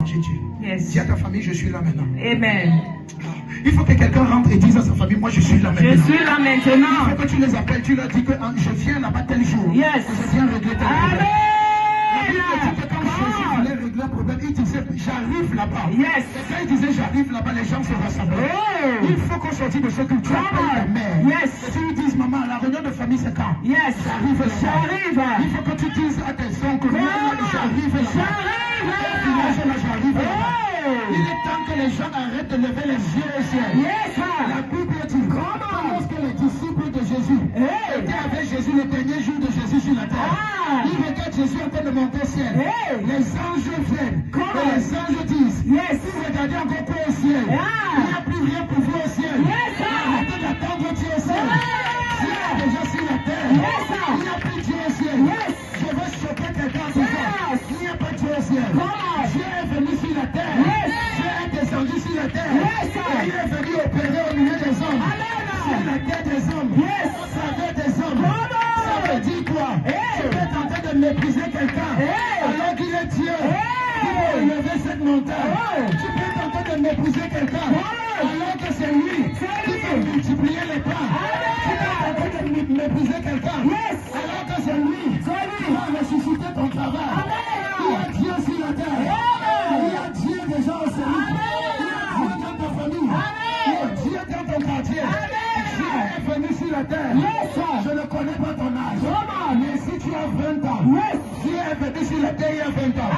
Dieu. Yes. Dis à ta famille, je suis là maintenant. Amen. Il faut que quelqu'un rentre et dise à sa famille, moi je suis là maintenant. Je suis là maintenant. Il faut que tu les appelles, tu leur dis que je viens là-bas tel jour. Yes. Je viens régler tel problème. Amen. La Bible dit que quand Jésus voulait régler un problème, il disait j'arrive là-bas. Yes. Et quand il disait j'arrive là-bas, les gens se rassemblaient. Oh. Il faut qu'on sortit de ce que tu appelles ta mère. Yes. Et tu lui dises maman, la réunion de famille c'est quand? Yes. J'arrive là-bas. J'arrive. Il faut que tu dises à tes oncles, j'arrive là-bas. J'arrive là-bas. Il est temps que les gens arrêtent de lever les yeux au ciel. Yes. La Bible dit lorsque les disciples de Jésus étaient avec Jésus le dernier jour de Jésus sur la terre, ils regardent Jésus en train de monter au ciel. Les anges viennent et les anges disent, si vous regardez encore plus au ciel, il n'y a plus rien pour vous au ciel. Arrêtez d'attendre Dieu au ciel. Dieu est déjà sur la terre. Il n'y a plus Dieu au ciel. Je veux choquer quelqu'un ce soir. Il n'y a pas Dieu au ciel. Dieu est venu sur la terre. Dieu est descendu sur la terre. Et il est venu opérer au milieu des hommes. Sur la terre des hommes. Au travers des hommes. Ça veut dire quoi? Tu peux tenter de mépriser quelqu'un alors qu'il est Dieu. Tu peux élever cette montagne. Tu peux tenter de mépriser quelqu'un alors que c'est lui qui peut multiplier les pains. Tu peux tenter de mépriser quelqu'un alors que c'est lui qui va ressusciter ton travail. Il y a Dieu sur la terre. Il y a Dieu déjà au service. Il y a Dieu dans ta famille. Il y a Dieu dans ton quartier. Dieu est venu sur la terre. Je ne connais pas ton âge. Mais si tu as 20 ans, Dieu est venu sur la terre il y a 20 ans.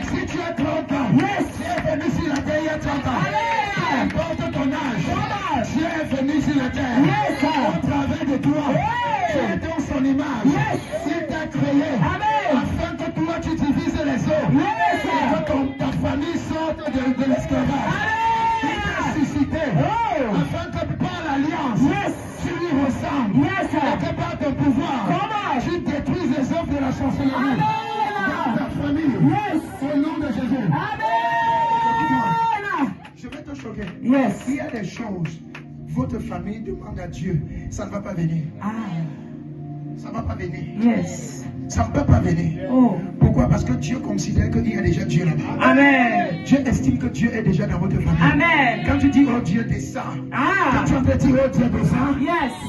Si tu as 30 ans, Dieu est venu sur la terre il y a 30 ans. Peu importe ton âge, Dieu est venu sur la terre. Au travers de toi, tu es dans son image. Il t'a créé afin que toi tu divises les eaux. Et que ta famille sorte de l'esclavage. Il t'a suscité afin que par l'alliance, tu lui ressembles. Et que par ton pouvoir, tu détruises les œuvres de la chancellerie. Dans ta famille, au nom de Jésus. Je vais te choquer. Yes. Il y a des choses, votre famille demande à Dieu, ça ne va pas venir. Ça ne va pas venir. Yes. Ça ne peut pas venir. Pourquoi? Parce que Dieu considère qu'il y a déjà Dieu là-bas. Amen. Dieu estime que Dieu est déjà dans votre famille. Amen. Quand tu dis oh Dieu descend, quand tu entends dire oh Dieu descend,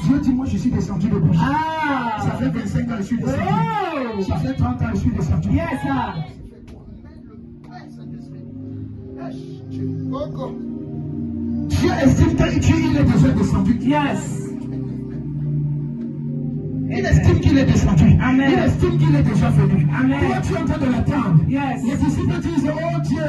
Dieu dit moi je suis descendu depuis. Ça fait 25 ans que je suis descendu. Ça fait 30 ans que je suis descendu. Yes, sir. Dieu estime qu'il est déjà descendu. Yes. Il estime qu'il est descendu. Amen. Il estime qu'il est déjà venu. Amen. Toi tu es en train de l'attendre. Yes. Les disciples disent oh Dieu,